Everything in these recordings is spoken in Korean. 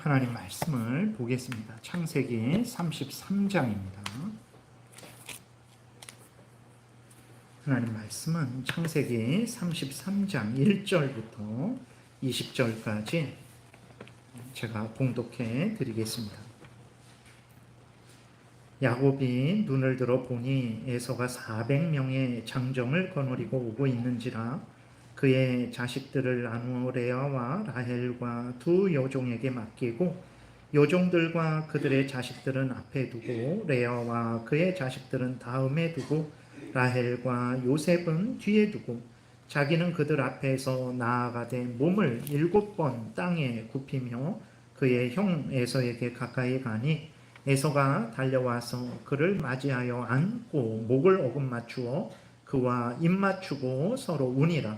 하나님 말씀을 보겠습니다. 창세기 33장입니다. 하나님 말씀은 창세기 33장 1절부터 20절까지 제가 봉독해 드리겠습니다. 야곱이 눈을 들어 보니 에서가 400명의 장정을 거느리고 오고 있는지라 그의 자식들을 나누어 레아와 라헬과 두 여종에게 맡기고 여종들과 그들의 자식들은 앞에 두고 레아와 그의 자식들은 다음에 두고 라헬과 요셉은 뒤에 두고 자기는 그들 앞에서 나아가되 몸을 7번 땅에 굽히며 그의 형 에서에게 가까이 가니 에서가 달려와서 그를 맞이하여 안고 목을 어긋맞추어 그와 입맞추고 서로 우니라.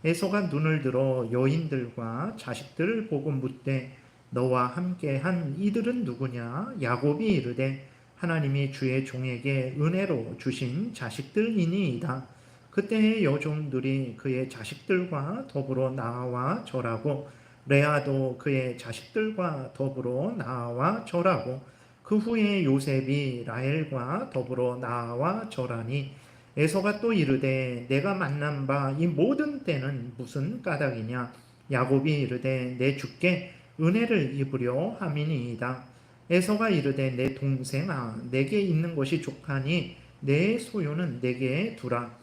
에서가 눈을 들어 여인들과 자식들을 보고 묻되 너와 함께한 이들은 누구냐? 야곱이 이르되 하나님이 주의 종에게 은혜로 주신 자식들이니이다. 그때 여종들이 그의 자식들과 더불어 나와 절하고 레아도 그의 자식들과 더불어 나와 절하고 그 후에 요셉이 라헬과 더불어 나와 절하니 에서가 또 이르되 내가 만난 바 이 모든 때는 무슨 까닭이냐? 야곱이 이르되 내 주께 은혜를 입으려 함이니이다. 에서가 이르되 내 동생아 내게 있는 것이 족하니 내 소유는 내게 두라.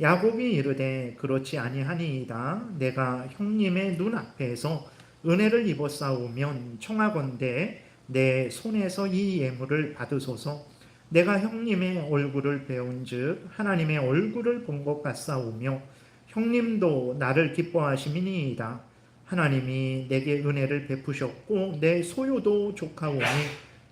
야곱이 이르되 그렇지 아니하니이다. 내가 형님의 눈앞에서 은혜를 입었사오면 청하건대 내 손에서 이 예물을 받으소서. 내가 형님의 얼굴을 배운즉 하나님의 얼굴을 본 것 같사오며 형님도 나를 기뻐하심이니이다. 하나님이 내게 은혜를 베푸셨고 내 소유도 족하오니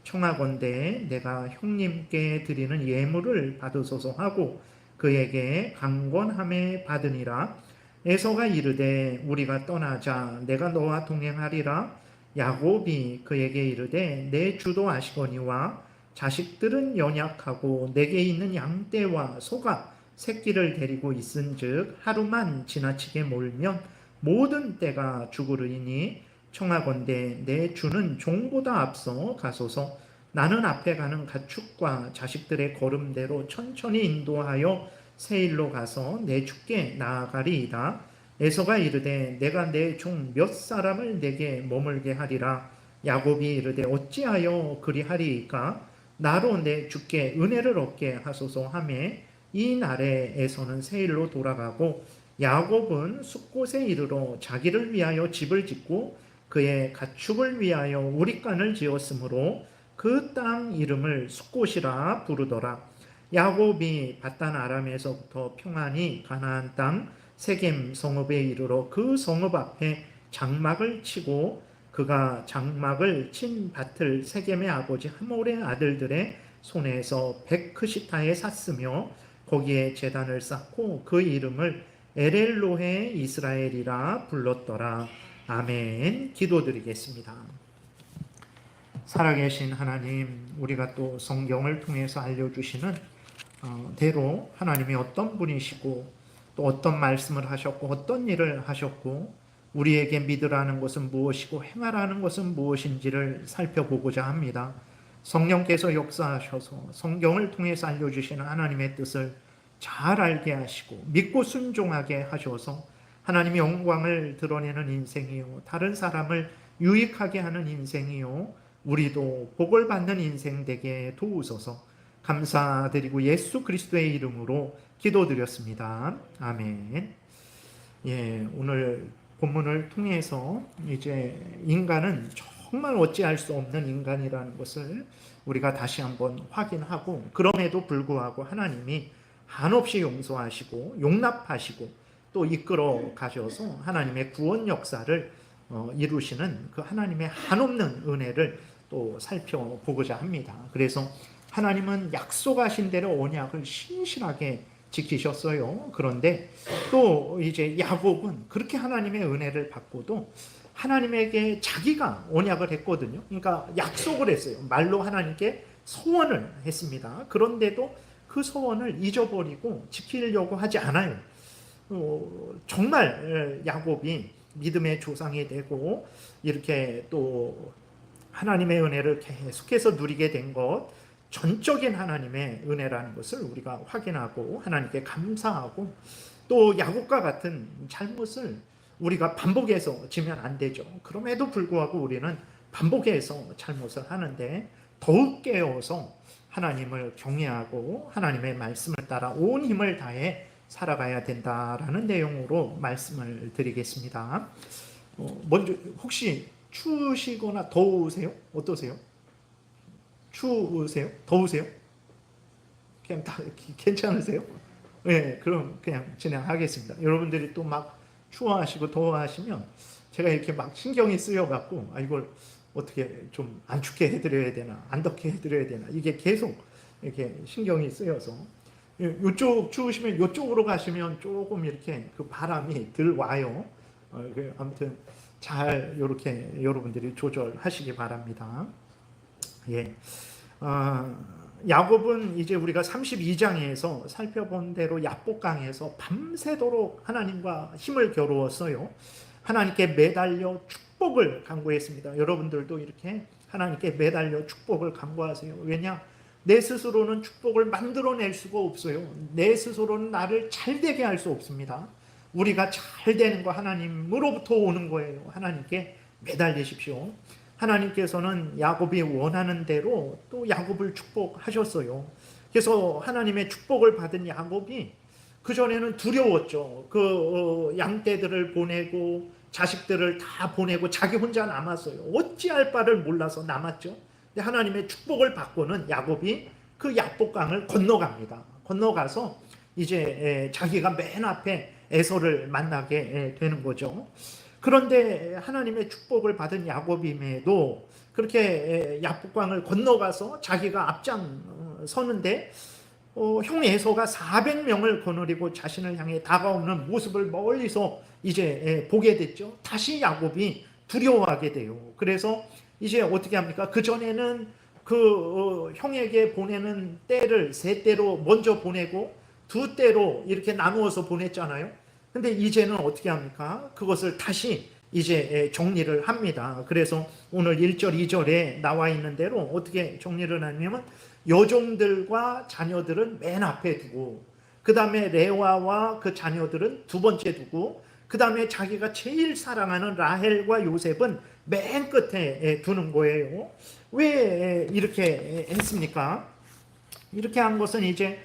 청하건대 내가 형님께 드리는 예물을 받으소서 하고 그에게 강권함에 받으니라. 에서가 이르되 우리가 떠나자 내가 너와 동행하리라. 야곱이 그에게 이르되 내 주도 아시거니와 자식들은 연약하고 내게 있는 양떼와 소가 새끼를 데리고 있은즉 하루만 지나치게 몰면 모든 떼가 죽으리니 청하건대 내 주는 종보다 앞서 가소서. 나는 앞에 가는 가축과 자식들의 걸음대로 천천히 인도하여 세일로 가서 내 주께 나아가리이다. 에서가 이르되 내가 내 종 몇 사람을 내게 머물게 하리라. 야곱이 이르되 어찌하여 그리하리이까? 나로 내 주께 은혜를 얻게 하소서 하매 이 날에 에서는 세일로 돌아가고 야곱은 숫곳에 이르러 자기를 위하여 집을 짓고 그의 가축을 위하여 우릿간을 지었으므로 그 땅 이름을 숫곳이라 부르더라. 야곱이 밧단 아람에서부터 평안히 가나안 땅 세겜 성읍에 이르러 그 성읍 앞에 장막을 치고 그가 장막을 친 밭을 세겜의 아버지 하몰의 아들들의 손에서 베크시타에 샀으며 거기에 제단을 쌓고 그 이름을 엘엘로헤 이스라엘이라 불렀더라. 아멘. 기도드리겠습니다. 살아계신 하나님, 우리가 또 성경을 통해서 알려주시는 대로 하나님이 어떤 분이시고 또 어떤 말씀을 하셨고 어떤 일을 하셨고 우리에게 믿으라는 것은 무엇이고 행하라는 것은 무엇인지를 살펴보고자 합니다. 성령께서 역사하셔서 성경을 통해서 알려주시는 하나님의 뜻을 잘 알게 하시고 믿고 순종하게 하셔서 하나님의 영광을 드러내는 인생이요 다른 사람을 유익하게 하는 인생이요 우리도 복을 받는 인생 되게 도우소서. 감사드리고 예수 그리스도의 이름으로 기도드렸습니다. 아멘. 오늘 본문을 통해서 이제 인간은 정말 어찌할 수 없는 인간이라는 것을 우리가 다시 한번 확인하고 그럼에도 불구하고 하나님이 한없이 용서하시고 용납하시고 또 이끌어 가셔서 하나님의 구원 역사를 이루시는 그 하나님의 한없는 은혜를 또 살펴보고자 합니다. 그래서 하나님은 약속하신 대로 언약을 신실하게 지키셨어요. 그런데 또 이제 야곱은 그렇게 하나님의 은혜를 받고도 하나님에게 자기가 언약을 했거든요. 그러니까 약속을 했어요. 말로 하나님께 소원을 했습니다. 그런데도 그 소원을 잊어버리고 지키려고 하지 않아요. 정말 야곱이 믿음의 조상이 되고 이렇게 또 하나님의 은혜를 계속해서 누리게 된 것, 전적인 하나님의 은혜라는 것을 우리가 확인하고 하나님께 감사하고, 또 야곱과 같은 잘못을 우리가 반복해서 지면 안 되죠. 그럼에도 불구하고 우리는 반복해서 잘못을 하는데 더욱 깨어서 하나님을 경외하고 하나님의 말씀을 따라 온 힘을 다해 살아가야 된다라는 내용으로 말씀을 드리겠습니다. 먼저 혹시 추우시거나 더우세요? 어떠세요? 추우세요? 더우세요? 그냥 다 괜찮으세요? 네, 그럼 그냥 진행하겠습니다. 여러분들이 또 막 추워하시고 더워하시면 제가 이렇게 막 신경이 쓰여갖고 이걸 어떻게 좀 안 춥게 해드려야 되나, 안 덥게 해드려야 되나, 이게 계속 이렇게 신경이 쓰여서, 이쪽 추우시면 이쪽으로 가시면 조금 이렇게 그 바람이 들 와요. 아무튼 잘 이렇게 여러분들이 조절하시기 바랍니다. 예. 야곱은 이제 우리가 32장에서 살펴본 대로 야복강에서 밤새도록 하나님과 힘을 겨루었어요. 하나님께 매달려 축복을 간구했습니다. 여러분들도 이렇게 하나님께 매달려 축복을 간구하세요. 왜냐? 내 스스로는 축복을 만들어낼 수가 없어요. 내 스스로는 나를 잘 되게 할 수 없습니다. 우리가 잘 되는 거 하나님으로부터 오는 거예요. 하나님께 매달리십시오. 하나님께서는 야곱이 원하는 대로 또 야곱을 축복하셨어요. 그래서 하나님의 축복을 받은 야곱이 그전에는 두려웠죠. 양떼들을 보내고 자식들을 다 보내고 자기 혼자 남았어요. 어찌할 바를 몰라서 남았죠. 근데 하나님의 축복을 받고는 야곱이 그 야복강을 건너갑니다. 건너가서 이제 자기가 맨 앞에 에서를 만나게 되는 거죠. 그런데 하나님의 축복을 받은 야곱임에도 그렇게 야복강을 건너가서 자기가 앞장서는데 형 에서가 400명을 거느리고 자신을 향해 다가오는 모습을 멀리서 이제 보게 됐죠. 다시 야곱이 두려워하게 돼요. 그래서 이제 어떻게 합니까? 그전에는 형에게 보내는 떼를 3떼로 먼저 보내고 2떼로 이렇게 나누어서 보냈잖아요. 근데 이제는 어떻게 합니까? 그것을 다시 이제 정리를 합니다. 그래서 오늘 1절, 2절에 나와 있는 대로 어떻게 정리를 하냐면, 여종들과 자녀들은 맨 앞에 두고, 그 다음에 레와와 그 자녀들은 두 번째 두고, 그 다음에 자기가 제일 사랑하는 라헬과 요셉은 맨 끝에 두는 거예요. 왜 이렇게 했습니까? 이렇게 한 것은 이제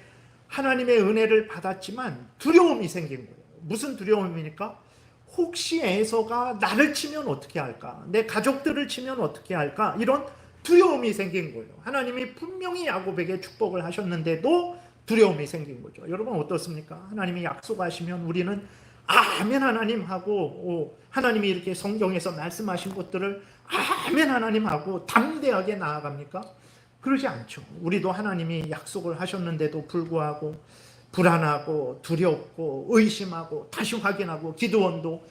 하나님의 은혜를 받았지만 두려움이 생긴 거예요. 무슨 두려움입니까? 혹시 에서가 나를 치면 어떻게 할까? 내 가족들을 치면 어떻게 할까? 이런 두려움이 생긴 거예요. 하나님이 분명히 야곱에게 축복을 하셨는데도 두려움이 생긴 거죠. 여러분 어떻습니까? 하나님이 약속하시면 우리는 아멘 하나님 하고, 하나님이 이렇게 성경에서 말씀하신 것들을 아멘 하나님 하고 담대하게 나아갑니까? 그러지 않죠. 우리도 하나님이 약속을 하셨는데도 불구하고 불안하고 두렵고 의심하고 다시 확인하고, 기드온도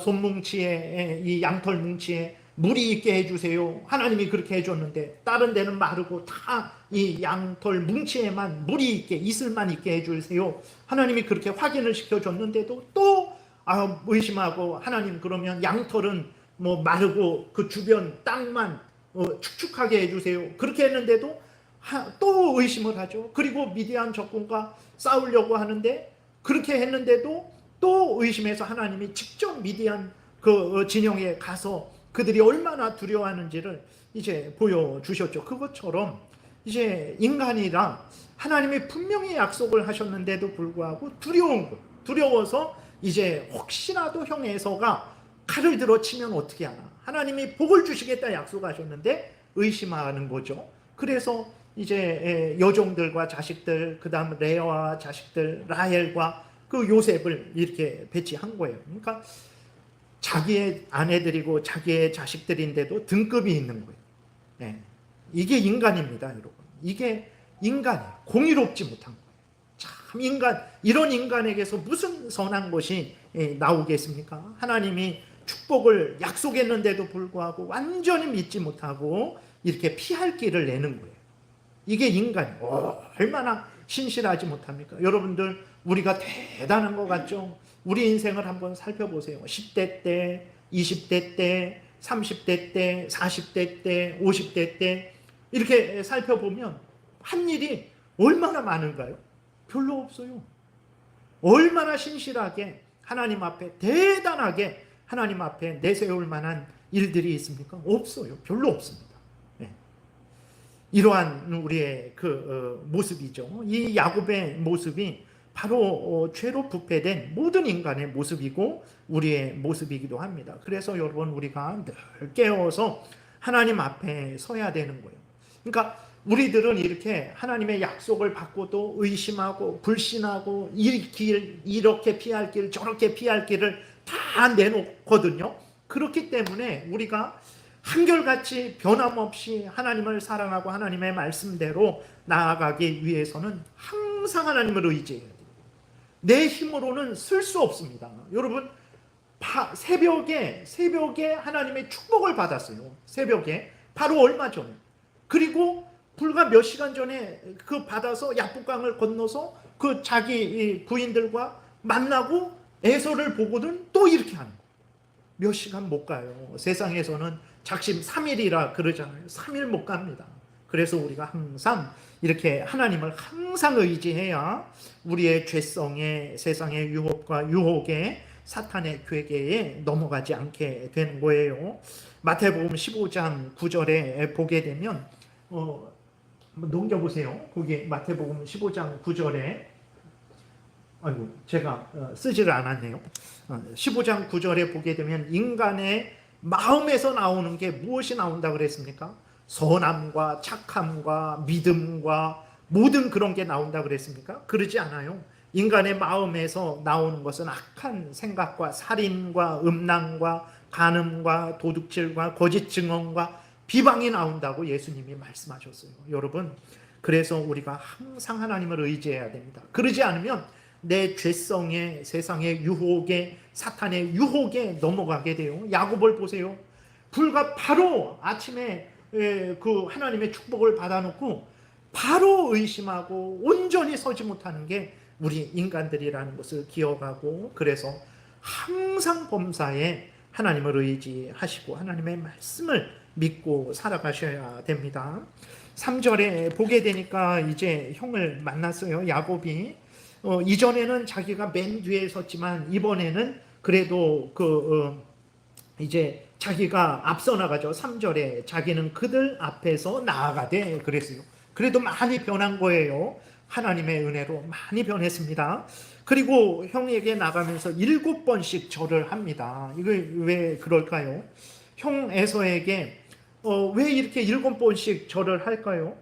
손뭉치에, 이 양털 뭉치에 물이 있게 해주세요. 하나님이 그렇게 해줬는데 다른 데는 마르고 다 이 양털 뭉치에만 물이 있게, 이슬만 있게 해주세요. 하나님이 그렇게 확인을 시켜줬는데도 또 의심하고, 하나님 그러면 양털은 뭐 마르고 그 주변 땅만 축축하게 해주세요. 그렇게 했는데도 또 의심을 하죠. 그리고 미디안 적군과 싸우려고 하는데 그렇게 했는데도 또 의심해서 하나님이 직접 미디안 그 진영에 가서 그들이 얼마나 두려워하는지를 이제 보여주셨죠. 그것처럼 이제 인간이라 하나님이 분명히 약속을 하셨는데도 불구하고 두려운 거, 두려워서 이제 혹시라도 형 에서가 칼을 들어 치면 어떻게 하나, 하나님이 복을 주시겠다 약속하셨는데 의심하는 거죠. 그래서 이제 여종들과 자식들, 그 다음 레아와 자식들, 라헬과 그 요셉을 이렇게 배치한 거예요. 그러니까 자기의 아내들이고 자기의 자식들인데도 등급이 있는 거예요. 네. 이게 인간입니다, 여러분. 이게 인간이에요. 공의롭지 못한 거예요. 참 이런 인간에게서 무슨 선한 것이 나오겠습니까? 하나님이 축복을 약속했는데도 불구하고 완전히 믿지 못하고 이렇게 피할 길을 내는 거예요. 이게 인간이에요. 얼마나 신실하지 못합니까? 여러분들, 우리가 대단한 것 같죠? 우리 인생을 한번 살펴보세요. 10대 때, 20대 때, 30대 때, 40대 때, 50대 때 이렇게 살펴보면 한 일이 얼마나 많은가요? 별로 없어요. 얼마나 신실하게 하나님 앞에 대단하게 하나님 앞에 내세울 만한 일들이 있습니까? 없어요. 별로 없습니다. 네. 이러한 우리의 그 모습이죠. 이 야곱의 모습이 바로 죄로 부패된 모든 인간의 모습이고 우리의 모습이기도 합니다. 그래서 여러분 우리가 늘 깨어서 하나님 앞에 서야 되는 거예요. 그러니까 우리들은 이렇게 하나님의 약속을 받고도 의심하고 불신하고 이 길 이렇게 피할 길 저렇게 피할 길을 다 내놓거든요. 그렇기 때문에 우리가 한결같이 변함없이 하나님을 사랑하고 하나님의 말씀대로 나아가기 위해서는 항상 하나님을 의지해야 돼요. 내 힘으로는 쓸 수 없습니다. 여러분 새벽에 하나님의 축복을 받았어요. 새벽에 바로 얼마 전에. 그리고 불과 몇 시간 전에 그 받아서 야복강을 건너서 그 자기 부인들과 만나고 에서를 보고는 또 이렇게 하는 거예요. 몇 시간 못 가요. 세상에서는 작심 3일이라 그러잖아요. 3일 못 갑니다. 그래서 우리가 항상 이렇게 하나님을 항상 의지해야 우리의 죄성에 세상의 유혹과 유혹에 사탄의 괴계에 넘어가지 않게 되는 거예요. 마태복음 15장 9절에 보게 되면 한번 넘겨보세요. 거기 마태복음 15장 9절에 아이고 제가 쓰지를 않았네요. 15장 9절에 보게 되면 인간의 마음에서 나오는 게 무엇이 나온다 그랬습니까? 선함과 착함과 믿음과 모든 그런 게 나온다 그랬습니까? 그러지 않아요. 인간의 마음에서 나오는 것은 악한 생각과 살인과 음란과 간음과 도둑질과 거짓 증언과 비방이 나온다고 예수님이 말씀하셨어요. 여러분, 그래서 우리가 항상 하나님을 의지해야 됩니다. 그러지 않으면 내 죄성에 세상의 유혹에 사탄의 유혹에 넘어가게 돼요. 야곱을 보세요. 불과 바로 아침에 그 하나님의 축복을 받아놓고 바로 의심하고 온전히 서지 못하는 게 우리 인간들이라는 것을 기억하고 그래서 항상 범사에 하나님을 의지하시고 하나님의 말씀을 믿고 살아가셔야 됩니다. 3절에 보게 되니까 이제 형을 만났어요. 야곱이 이전에는 자기가 맨 뒤에 섰지만 이번에는 그래도 이제 자기가 앞서 나가죠. 3절에 자기는 그들 앞에서 나아가되 그랬어요. 그래도 많이 변한 거예요. 하나님의 은혜로 많이 변했습니다. 그리고 형에게 나가면서 7번씩 절을 합니다. 이거 왜 그럴까요? 형 에서에게 왜 이렇게 7번씩 절을 할까요?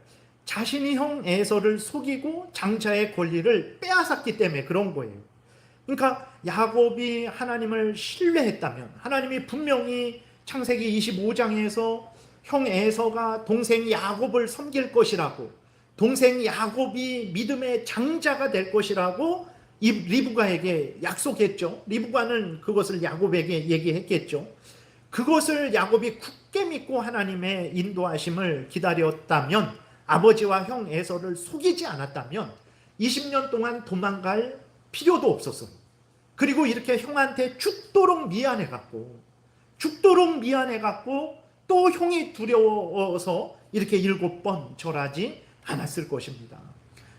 자신이 형 에서를 속이고 장자의 권리를 빼앗았기 때문에 그런 거예요. 그러니까 야곱이 하나님을 신뢰했다면 하나님이 분명히 창세기 25장에서 형 에서가 동생 야곱을 섬길 것이라고 동생 야곱이 믿음의 장자가 될 것이라고 리브가에게 약속했죠. 리브가는 그것을 야곱에게 얘기했겠죠. 그것을 야곱이 굳게 믿고 하나님의 인도하심을 기다렸다면 아버지와 형 에서를 속이지 않았다면 20년 동안 도망갈 필요도 없었어요. 그리고 이렇게 형한테 죽도록 미안해갖고 또 형이 두려워서 이렇게 7번 절하지 않았을 것입니다.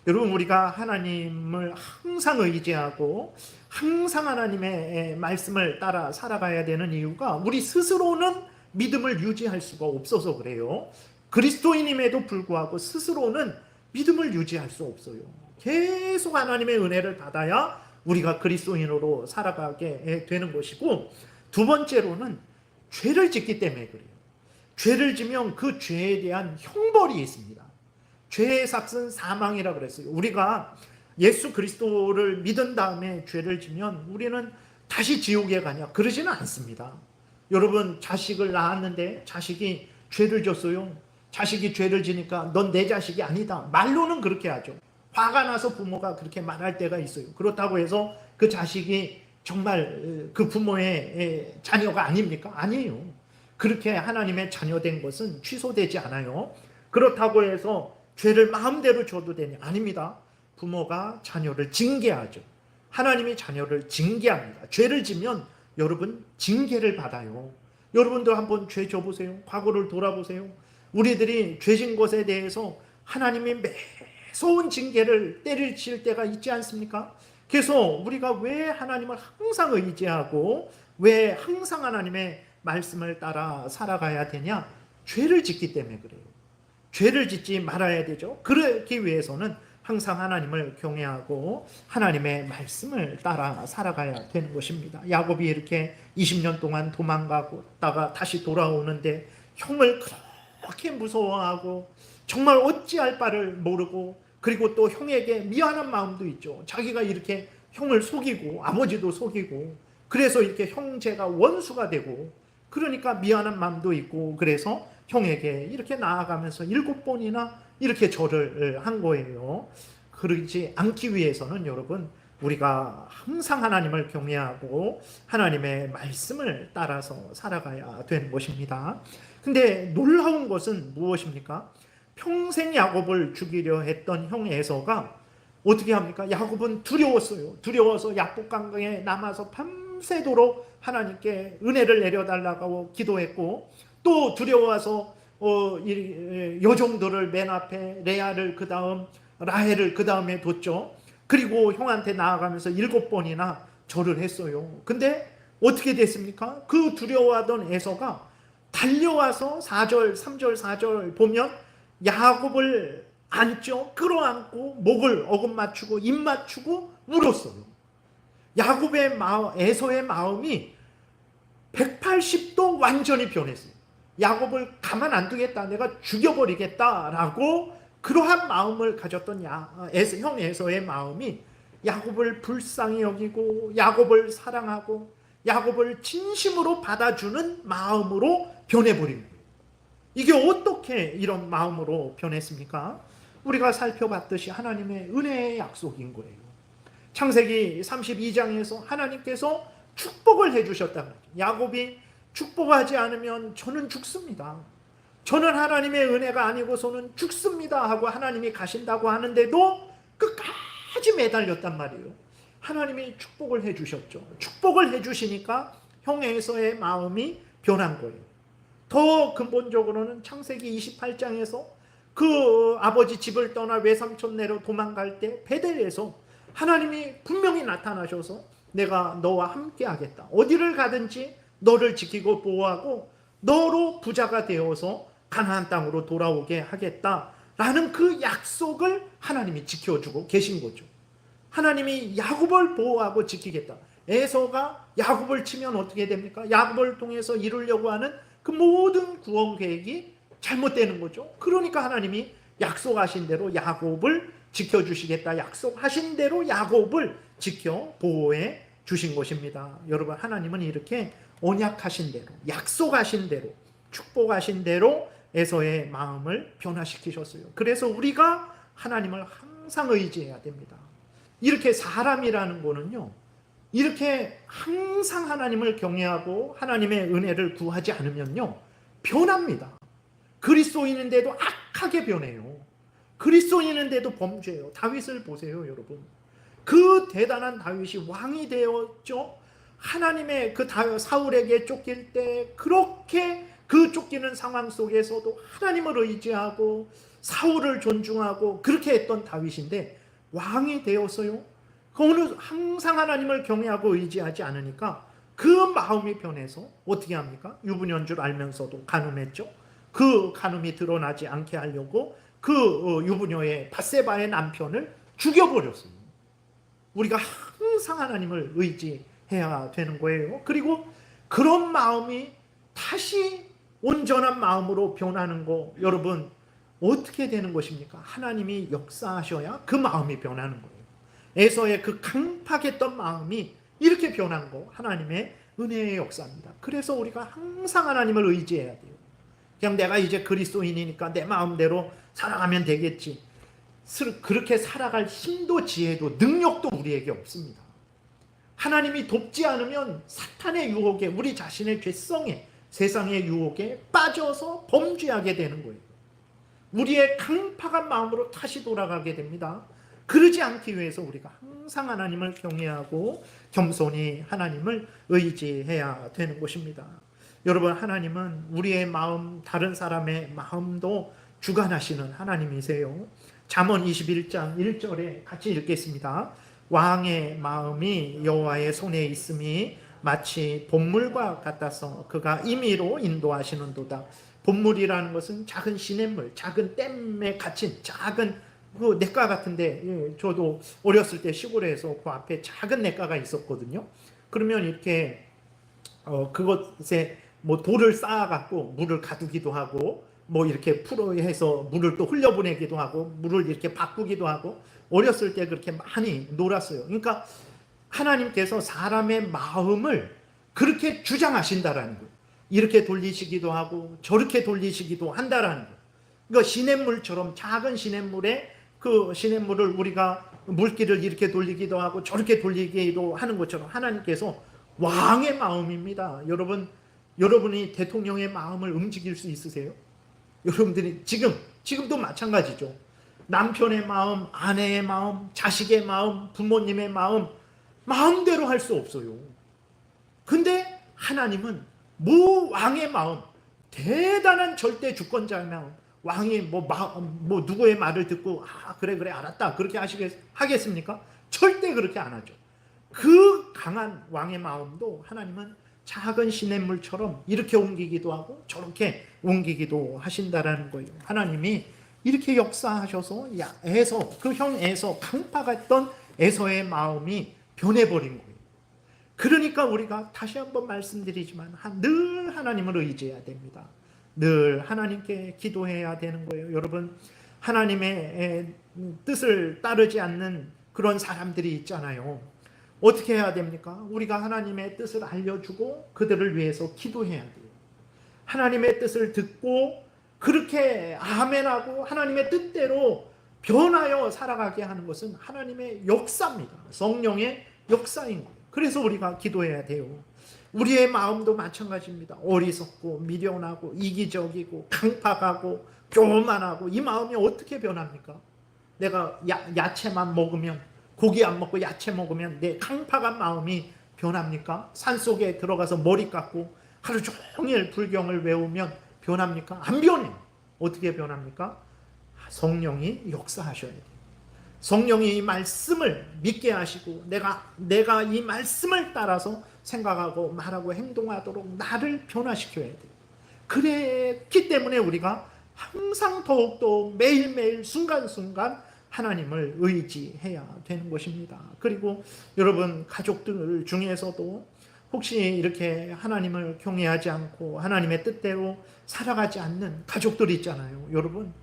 여러분 우리가 하나님을 항상 의지하고 항상 하나님의 말씀을 따라 살아가야 되는 이유가 우리 스스로는 믿음을 유지할 수가 없어서 그래요. 그리스도인임에도 불구하고 스스로는 믿음을 유지할 수 없어요. 계속 하나님의 은혜를 받아야 우리가 그리스도인으로 살아가게 되는 것이고 두 번째로는 죄를 짓기 때문에 그래요. 죄를 지면 그 죄에 대한 형벌이 있습니다. 죄의 삭은 사망이라고 그랬어요. 우리가 예수 그리스도를 믿은 다음에 죄를 지면 우리는 다시 지옥에 가냐? 그러지는 않습니다. 여러분 자식을 낳았는데 자식이 죄를 졌어요. 자식이 죄를 지니까 넌 내 자식이 아니다. 말로는 그렇게 하죠. 화가 나서 부모가 그렇게 말할 때가 있어요. 그렇다고 해서 그 자식이 정말 그 부모의 자녀가 아닙니까? 아니에요. 그렇게 하나님의 자녀된 것은 취소되지 않아요. 그렇다고 해서 죄를 마음대로 줘도 되냐? 아닙니다. 부모가 자녀를 징계하죠. 하나님이 자녀를 징계합니다. 죄를 지면 여러분 징계를 받아요. 여러분도 한번 죄 져보세요. 과거를 돌아보세요. 우리들이 죄진 것에 대해서 하나님이 매서운 징계를 때리실 때가 있지 않습니까? 그래서 우리가 왜 하나님을 항상 의지하고 왜 항상 하나님의 말씀을 따라 살아가야 되냐? 죄를 짓기 때문에 그래요. 죄를 짓지 말아야 되죠. 그러기 위해서는 항상 하나님을 경외하고 하나님의 말씀을 따라 살아가야 되는 것입니다. 야곱이 이렇게 20년 동안 도망가다가 다시 돌아오는데 형을 그렇게 무서워하고 정말 어찌할 바를 모르고, 그리고 또 형에게 미안한 마음도 있죠. 자기가 이렇게 형을 속이고 아버지도 속이고 그래서 이렇게 형제가 원수가 되고, 그러니까 미안한 마음도 있고, 그래서 형에게 이렇게 나아가면서 7번이나 이렇게 절을 한 거예요. 그러지 않기 위해서는 여러분, 우리가 항상 하나님을 경외하고 하나님의 말씀을 따라서 살아가야 되는 것입니다. 근데 놀라운 것은 무엇입니까? 평생 야곱을 죽이려 했던 형 에서가 어떻게 합니까? 야곱은 두려웠어요. 두려워서 야복강강에 남아서 밤새도록 하나님께 은혜를 내려달라고 기도했고, 또 두려워서 여종들을 맨 앞에 레아를 그 다음 라헬을 그 다음에 뒀죠. 그리고 형한테 나아가면서 7번이나 절을 했어요. 근데 어떻게 됐습니까? 그 두려워하던 에서가 달려와서 4절 3절 4절 보면 야곱을 안죠. 끌어안고 목을 어금 맞추고 입 맞추고 울었어요. 야곱의 마음, 에서의 마음이 180도 완전히 변했어요. 야곱을 가만 안 두겠다, 내가 죽여버리겠다라고 그러한 마음을 가졌던 형 에서의 마음이 야곱을 불쌍히 여기고 야곱을 사랑하고 야곱을 진심으로 받아주는 마음으로 변해버린 거예요. 이게 어떻게 이런 마음으로 변했습니까? 우리가 살펴봤듯이 하나님의 은혜의 약속인 거예요. 창세기 32장에서 하나님께서 축복을 해주셨단 말이에요. 야곱이 축복하지 않으면 저는 죽습니다. 저는 하나님의 은혜가 아니고서는 죽습니다 하고 하나님이 가신다고 하는데도 끝까지 매달렸단 말이에요. 하나님이 축복을 해주셨죠. 축복을 해주시니까 형 에서의 마음이 변한 거예요. 더 근본적으로는 창세기 28장에서 그 아버지 집을 떠나 외삼촌네로 도망갈 때 베델에서 하나님이 분명히 나타나셔서 내가 너와 함께 하겠다. 어디를 가든지 너를 지키고 보호하고 너로 부자가 되어서 가나안 땅으로 돌아오게 하겠다라는 그 약속을 하나님이 지켜주고 계신 거죠. 하나님이 야곱을 보호하고 지키겠다. 에서가 야곱을 치면 어떻게 됩니까? 야곱을 통해서 이루려고 하는 그 모든 구원 계획이 잘못되는 거죠. 그러니까 하나님이 약속하신 대로 야곱을 지켜주시겠다. 약속하신 대로 야곱을 지켜 보호해 주신 것입니다. 여러분, 하나님은 이렇게 언약하신 대로, 약속하신 대로, 축복하신 대로 에서의 마음을 변화시키셨어요. 그래서 우리가 하나님을 항상 의지해야 됩니다. 이렇게 사람이라는 거는요, 이렇게 항상 하나님을 경외하고 하나님의 은혜를 구하지 않으면요, 변합니다. 그리스도인인데도 악하게 변해요. 그리스도인인데도 범죄해요. 다윗을 보세요, 여러분. 그 대단한 다윗이 왕이 되었죠. 하나님의 그 사울에게 쫓길 때 그렇게 그 쫓기는 상황 속에서도 하나님을 의지하고 사울을 존중하고 그렇게 했던 다윗인데 왕이 되었어요. 그거는 항상 하나님을 경외하고 의지하지 않으니까 그 마음이 변해서 어떻게 합니까? 유부녀인 줄 알면서도 간음했죠. 그 간음이 드러나지 않게 하려고 그 유부녀의 밧세바의 남편을 죽여버렸어요. 우리가 항상 하나님을 의지해야 되는 거예요. 그리고 그런 마음이 다시 온전한 마음으로 변하는 거, 여러분 어떻게 되는 것입니까? 하나님이 역사하셔야 그 마음이 변하는 거예요. 에서의 그 강팍했던 마음이 이렇게 변한 거, 하나님의 은혜의 역사입니다. 그래서 우리가 항상 하나님을 의지해야 돼요. 그냥 내가 이제 그리스도인이니까 내 마음대로 살아가면 되겠지. 그렇게 살아갈 힘도 지혜도 능력도 우리에게 없습니다. 하나님이 돕지 않으면 사탄의 유혹에, 우리 자신의 죄성에, 세상의 유혹에 빠져서 범죄하게 되는 거예요. 우리의 강팍한 마음으로 다시 돌아가게 됩니다. 그러지 않기 위해서 우리가 항상 하나님을 경외하고 겸손히 하나님을 의지해야 되는 것입니다. 여러분, 하나님은 우리의 마음, 다른 사람의 마음도 주관하시는 하나님이세요. 잠언 21장 1절에 같이 읽겠습니다. 왕의 마음이 여호와의 손에 있음이 마치 본물과 같아서 그가 임의로 인도하시는도다. 본물이라는 것은 작은 시냇물, 작은 댐에 갇힌 작은 그 냇가 같은데, 저도 어렸을 때 시골에서 그 앞에 작은 냇가가 있었거든요. 그러면 이렇게 그것에 뭐 돌을 쌓아갖고 물을 가두기도 하고, 뭐 이렇게 풀어해서 물을 또 흘려보내기도 하고, 물을 이렇게 바꾸기도 하고, 어렸을 때 그렇게 많이 놀았어요. 그러니까 하나님께서 사람의 마음을 그렇게 주장하신다라는 거예요. 이렇게 돌리시기도 하고 저렇게 돌리시기도 한다라는 거예요. 그러니까 시냇물처럼, 작은 시냇물에 그 시냇물을 우리가 물길을 이렇게 돌리기도 하고 저렇게 돌리기도 하는 것처럼 하나님께서 왕의 마음입니다. 여러분, 여러분이 대통령의 마음을 움직일 수 있으세요? 여러분들이 지금도 마찬가지죠. 남편의 마음, 아내의 마음, 자식의 마음, 부모님의 마음, 마음대로 할 수 없어요. 근데 하나님은 왕의 마음, 대단한 절대 주권자의 마음, 왕이 뭐 누구의 말을 듣고 그래 알았다 그렇게 하겠습니까? 절대 그렇게 안 하죠. 그 강한 왕의 마음도 하나님은 작은 시냇물처럼 이렇게 옮기기도 하고 저렇게 옮기기도 하신다라는 거예요. 하나님이 이렇게 역사하셔서 그 형 에서 강파가 했던 에서의 마음이 변해버린 거예요. 그러니까 우리가 다시 한번 말씀드리지만 늘 하나님을 의지해야 됩니다. 늘 하나님께 기도해야 되는 거예요. 여러분, 하나님의 뜻을 따르지 않는 그런 사람들이 있잖아요. 어떻게 해야 됩니까? 우리가 하나님의 뜻을 알려주고 그들을 위해서 기도해야 돼요. 하나님의 뜻을 듣고 그렇게 아멘하고 하나님의 뜻대로 변하여 살아가게 하는 것은 하나님의 역사입니다. 성령의 역사인 거예요. 그래서 우리가 기도해야 돼요. 우리의 마음도 마찬가지입니다. 어리석고 미련하고 이기적이고 강팍하고 교만하고 이 마음이 어떻게 변합니까? 내가 야채만 먹으면, 고기 안 먹고 야채 먹으면 내 강팍한 마음이 변합니까? 산속에 들어가서 머리 깎고 하루 종일 불경을 외우면 변합니까? 안 변해요. 어떻게 변합니까? 성령이 역사하셔야 돼요. 성령이 이 말씀을 믿게 하시고 내가 이 말씀을 따라서 생각하고 말하고 행동하도록 나를 변화시켜야 돼요. 그랬기 때문에 우리가 항상 더욱더 매일매일 순간순간 하나님을 의지해야 되는 것입니다. 그리고 여러분, 가족들 중에서도 혹시 이렇게 하나님을 경외하지 않고 하나님의 뜻대로 살아가지 않는 가족들이 있잖아요. 여러분,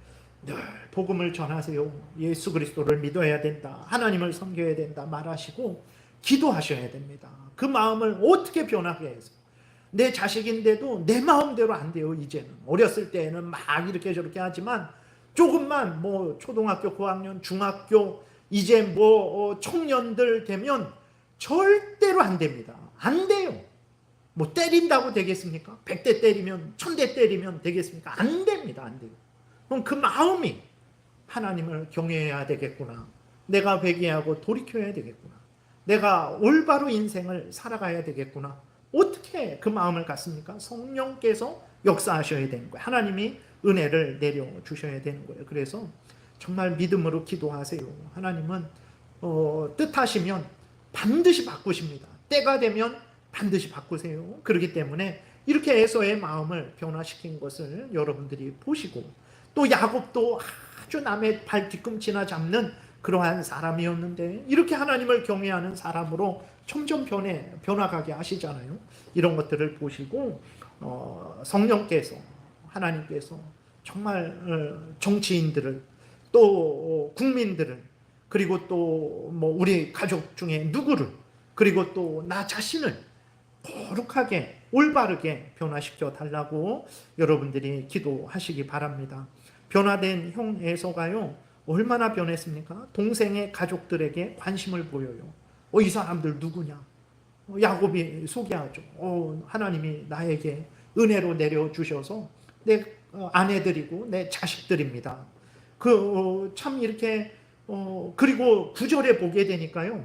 늘 복음을 전하세요. 예수 그리스도를 믿어야 된다, 하나님을 섬겨야 된다 말하시고 기도하셔야 됩니다. 그 마음을 어떻게 변하게 해서, 내 자식인데도 내 마음대로 안 돼요. 이제는 어렸을 때는 막 이렇게 저렇게 하지만 조금만 초등학교 고학년, 중학교, 이제 청년들 되면 절대로 안 됩니다. 안 돼요. 때린다고 되겠습니까? 100대 때리면 1000대 때리면 되겠습니까? 안 됩니다. 안 돼요. 그럼 그 마음이 하나님을 경외해야 되겠구나, 내가 회개하고 돌이켜야 되겠구나, 내가 올바로 인생을 살아가야 되겠구나. 어떻게 그 마음을 갖습니까? 성령께서 역사하셔야 되는 거예요. 하나님이 은혜를 내려주셔야 되는 거예요. 그래서 정말 믿음으로 기도하세요. 하나님은 뜻하시면 반드시 바꾸십니다. 때가 되면 반드시 바꾸세요. 그렇기 때문에 이렇게 에서의 마음을 변화시킨 것을 여러분들이 보시고, 또 야곱도 아주 남의 발 뒤꿈치나 잡는 그러한 사람이었는데 이렇게 하나님을 경외하는 사람으로 점점 변화가게 하시잖아요. 이런 것들을 보시고 성령께서, 하나님께서 정말 정치인들을, 또 국민들을, 그리고 또 우리 가족 중에 누구를, 그리고 또 나 자신을 거룩하게 올바르게 변화시켜 달라고 여러분들이 기도하시기 바랍니다. 변화된 형 에서가요, 얼마나 변했습니까? 동생의 가족들에게 관심을 보여요. 이 사람들 누구냐? 야곱이 소개하죠. 하나님이 나에게 은혜로 내려주셔서 내 아내들이고 내 자식들입니다. 참 이렇게 그리고 9절에 보게 되니까요,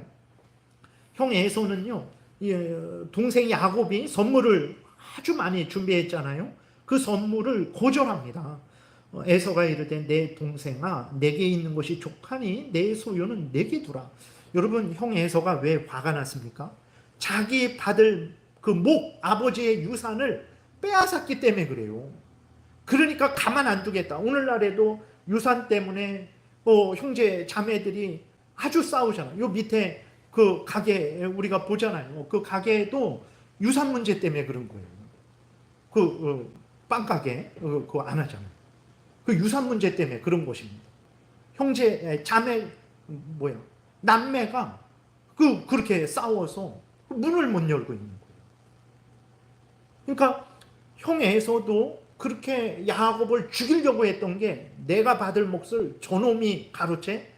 형 에서는요, 동생 야곱이 선물을 아주 많이 준비했잖아요. 그 선물을 거절합니다. 에서가 이르되 내 동생아 내게 있는 것이 족하니 내 소유는 내게 두라. 여러분 형 에서가 왜 화가 났습니까? 자기 받을 그 아버지의 유산을 빼앗았기 때문에 그래요. 그러니까 가만 안 두겠다. 오늘날에도 유산 때문에 형제 자매들이 아주 싸우잖아요. 요 밑에 그 가게 우리가 보잖아요. 그 가게도 유산 문제 때문에 그런 거예요. 그 빵가게 그거 안 하잖아요. 그 유산 문제 때문에 그런 것입니다. 형제 자매 남매가 그렇게 싸워서 문을 못 열고 있는 거예요. 그러니까 형 에서도 그렇게 야곱을 죽이려고 했던 게 내가 받을 몫을 저놈이 가로채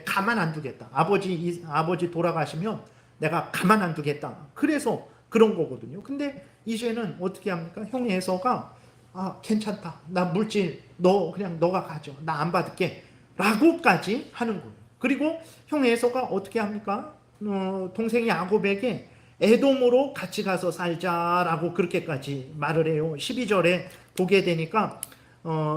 가만 안 두겠다. 아버지 돌아가시면 내가 가만 안 두겠다. 그래서 그런 거거든요. 근데 이제는 어떻게 합니까? 형 에서가 괜찮다. 나 물질 너가 가져. 나 안 받을게. 라고까지 하는 거예요. 그리고 형 에서가 어떻게 합니까? 동생이 야곱에게 에돔으로 같이 가서 살자라고 그렇게까지 말을 해요. 12절에 보게 되니까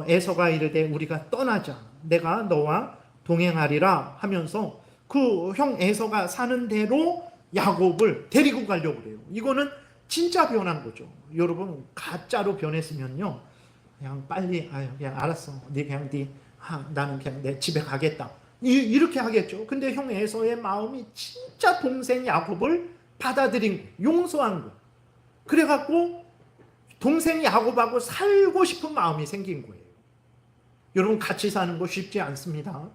에서가 이르되 우리가 떠나자. 내가 너와 동행하리라 하면서 그 형 에서가 사는 대로 야곱을 데리고 가려고 그래요. 이거는 진짜 변한 거죠. 여러분 가짜로 변했으면요. 그냥 빨리 그냥 알았어. 나는 그냥 내 집에 가겠다. 이렇게 하겠죠. 근데 형 에서의 마음이 진짜 동생 야곱을 받아들인 용서한 거. 그래갖고 동생 야곱하고 살고 싶은 마음이 생긴 거예요. 여러분 같이 사는 거 쉽지 않습니다.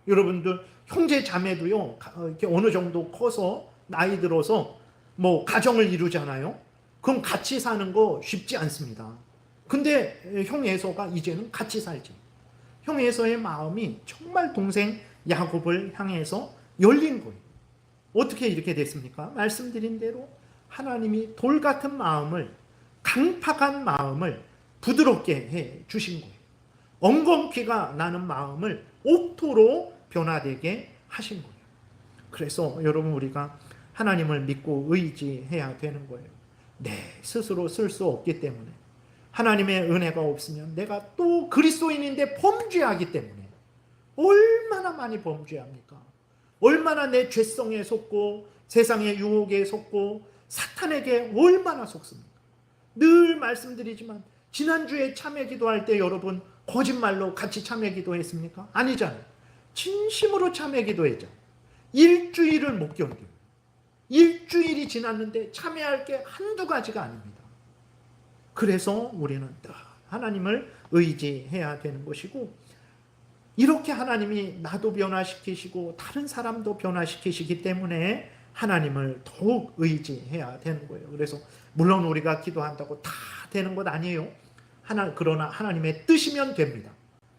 여러분들 형제 자매도요. 이렇게 어느 정도 커서 나이 들어서 가정을 이루잖아요. 그럼 같이 사는 거 쉽지 않습니다. 근데 형 에서가 이제는 같이 살지. 형 에서의 마음이 정말 동생 야곱을 향해서 열린 거예요. 어떻게 이렇게 됐습니까? 말씀드린 대로 하나님이 돌 같은 마음을 강팍한 마음을 부드럽게 해 주신 거예요. 엉겅퀴가 나는 마음을 옥토로 변화되게 하신 거예요. 그래서 여러분 우리가 하나님을 믿고 의지해야 되는 거예요. 내 스스로 쓸 수 없기 때문에 하나님의 은혜가 없으면 내가 또 그리스도인인데 범죄하기 때문에 얼마나 많이 범죄합니까? 얼마나 내 죄성에 속고 세상의 유혹에 속고 사탄에게 얼마나 속습니까? 늘 말씀드리지만 지난주에 참회 기도할 때 여러분 거짓말로 같이 참회 기도했습니까? 아니잖아요. 진심으로 참회 기도했죠. 일주일을 못 견뎌요. 일주일이 지났는데 참회할 게 한두 가지가 아닙니다. 그래서 우리는 하나님을 의지해야 되는 것이고 이렇게 하나님이 나도 변화시키시고 다른 사람도 변화시키시기 때문에 하나님을 더욱 의지해야 되는 거예요. 그래서 물론 우리가 기도한다고 다 되는 것 아니에요. 그러나 하나님의 뜻이면 됩니다.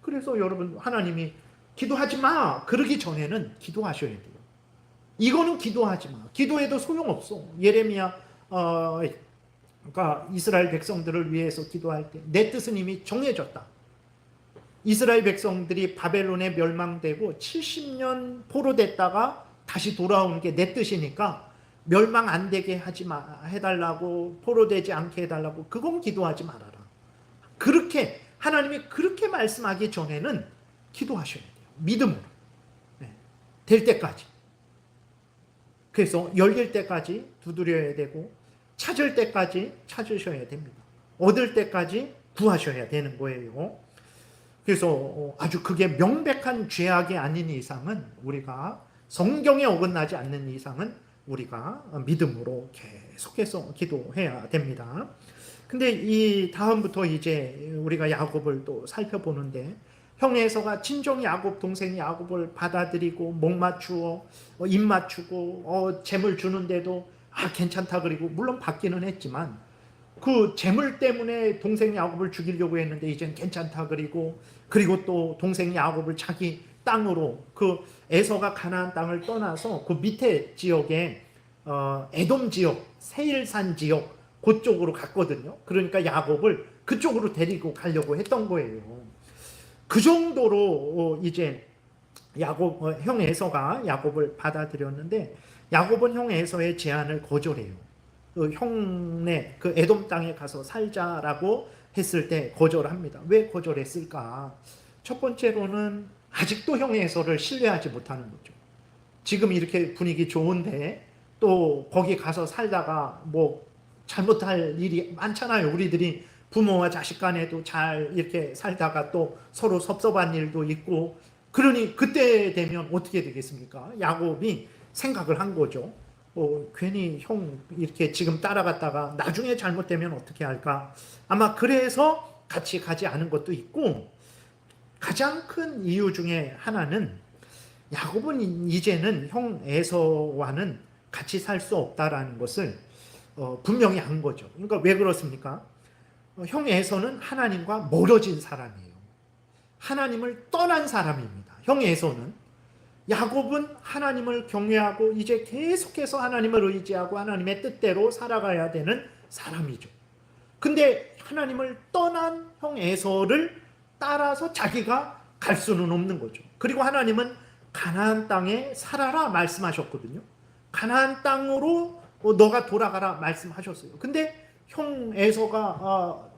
그래서 여러분 하나님이 기도하지 마 그러기 전에는 기도하셔야 돼요. 이거는 기도하지 마. 기도해도 소용없어. 예레미야 그러니까 이스라엘 백성들을 위해서 기도할 때 내 뜻은 이미 정해졌다. 이스라엘 백성들이 바벨론에 멸망되고 70년 포로됐다가 다시 돌아오는 게 내 뜻이니까 멸망 안 되게 하지 마 해달라고 포로되지 않게 해달라고 그건 기도하지 말아라. 그렇게 하나님이 그렇게 말씀하기 전에는 기도하셔야 돼요. 믿음으로 될 때까지. 그래서 열릴 때까지 두드려야 되고 찾을 때까지 찾으셔야 됩니다. 얻을 때까지 구하셔야 되는 거예요. 그래서 아주 그게 명백한 죄악이 아닌 이상은 우리가 성경에 어긋나지 않는 이상은 우리가 믿음으로 계속해서 기도해야 됩니다. 근데 이 다음부터 이제 우리가 야곱을 또 살펴보는데 형 에서가 친정 야곱 동생 야곱을 받아들이고 목 맞추어 입 맞추고 재물 주는데도 괜찮다 그리고 물론 받기는 했지만 그 재물 때문에 동생 야곱을 죽이려고 했는데 이젠 괜찮다 그리고 또 동생 야곱을 자기 땅으로 그 에서가 가나안 땅을 떠나서 그 밑에 지역에 에돔 지역 세일산 지역 그쪽으로 갔거든요. 그러니까 야곱을 그쪽으로 데리고 가려고 했던 거예요. 그 정도로 이제 형 에서가 야곱을 받아들였는데 야곱은 형 에서의 제안을 거절해요. 형네 그 에돔 땅에 가서 살자라고 했을 때 거절합니다. 왜 거절했을까? 첫 번째로는 아직도 형의 에서를 신뢰하지 못하는 거죠. 지금 이렇게 분위기 좋은데 또 거기 가서 살다가 뭐 잘못할 일이 많잖아요. 우리들이 부모와 자식 간에도 잘 이렇게 살다가 또 서로 섭섭한 일도 있고, 그러니 그때 되면 어떻게 되겠습니까? 야곱이 생각을 한 거죠. 괜히 형 이렇게 지금 따라갔다가 나중에 잘못되면 어떻게 할까? 아마 그래서 같이 가지 않은 것도 있고, 가장 큰 이유 중에 하나는 야곱은 이제는 형 에서와는 같이 살 수 없다라는 것을 분명히 한 거죠. 그러니까 왜 그렇습니까? 형 에서는 하나님과 멀어진 사람이에요. 하나님을 떠난 사람입니다. 형 에서는. 야곱은 하나님을 경외하고 이제 계속해서 하나님을 의지하고 하나님의 뜻대로 살아가야 되는 사람이죠. 근데 하나님을 떠난 형 에서를 따라서 자기가 갈 수는 없는 거죠. 그리고 하나님은 가나안 땅에 살아라 말씀하셨거든요. 가나안 땅으로 너가 돌아가라 말씀하셨어요. 근데 형 에서가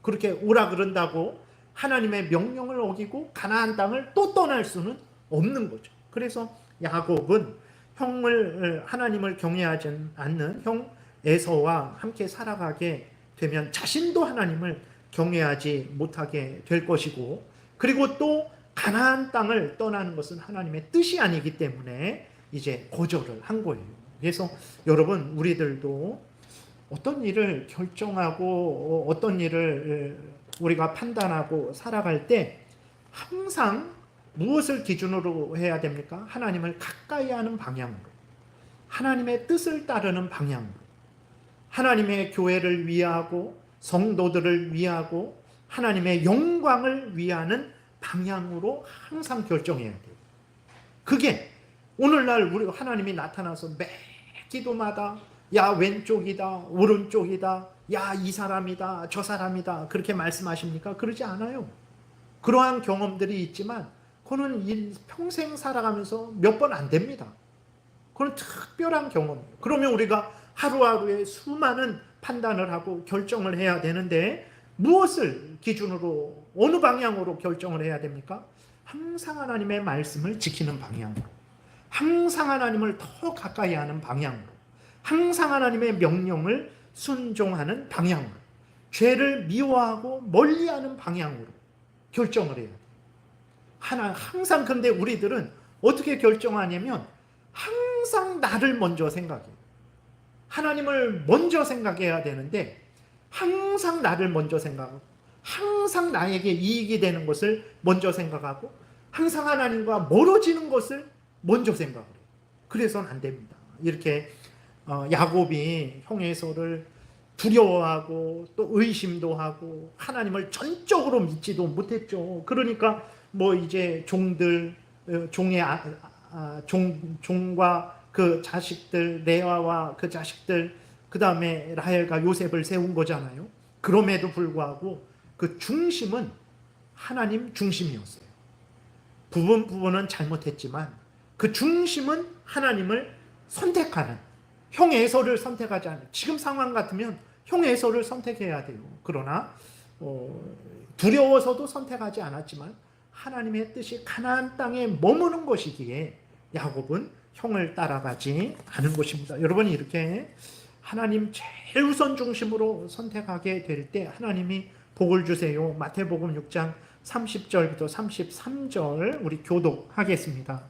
그렇게 오라 그런다고 하나님의 명령을 어기고 가나안 땅을 또 떠날 수는 없는 거죠. 그래서 야곱은 하나님을 경외하지 않는 형 에서와 함께 살아가게 되면 자신도 하나님을 경외하지 못하게 될 것이고, 그리고 또 가나안 땅을 떠나는 것은 하나님의 뜻이 아니기 때문에 이제 거절을 한 거예요. 그래서 여러분, 우리들도 어떤 일을 결정하고 어떤 일을 우리가 판단하고 살아갈 때 항상 무엇을 기준으로 해야 됩니까? 하나님을 가까이 하는 방향으로, 하나님의 뜻을 따르는 방향으로, 하나님의 교회를 위하고 성도들을 위하고 하나님의 영광을 위하는 방향으로 항상 결정해야 돼요. 그게 오늘날 우리 하나님이 나타나서 매 기도마다 야 왼쪽이다 오른쪽이다 야 이 사람이다 저 사람이다 그렇게 말씀하십니까? 그러지 않아요. 그러한 경험들이 있지만 그거는 평생 살아가면서 몇 번 안 됩니다. 그건 특별한 경험이에요. 그러면 우리가 하루하루에 수많은 판단을 하고 결정을 해야 되는데 무엇을 기준으로 어느 방향으로 결정을 해야 됩니까? 항상 하나님의 말씀을 지키는 방향으로, 항상 하나님을 더 가까이 하는 방향으로, 항상 하나님의 명령을 순종하는 방향으로, 죄를 미워하고 멀리하는 방향으로 결정을 해야 돼요. 항상. 근데 우리들은 어떻게 결정하냐면 항상 나를 먼저 생각해요. 하나님을 먼저 생각해야 되는데 항상 나를 먼저 생각하고 항상 나에게 이익이 되는 것을 먼저 생각하고 항상 하나님과 멀어지는 것을 먼저 생각을 해요. 그래서는 안 됩니다. 이렇게 야곱이 형 에서를 두려워하고 또 의심도 하고 하나님을 전적으로 믿지도 못했죠. 그러니까 뭐 이제 종과 그 자식들, 레아와 그 자식들, 그 다음에 라헬과 요셉을 세운 거잖아요. 그럼에도 불구하고 그 중심은 하나님 중심이었어요. 부분은 잘못했지만 그 중심은 하나님을 선택하는, 형 에서를 선택하지 않는, 지금 상황 같으면 형 에서를 선택해야 돼요. 그러나 두려워서도 선택하지 않았지만 하나님의 뜻이 가나안 땅에 머무는 것이기에 야곱은 형을 따라가지 않은 것입니다. 여러분이 이렇게 하나님 제일 우선 중심으로 선택하게 될 때 하나님이 복을 주세요. 마태복음 6장 30절부터 33절 우리 교독하겠습니다.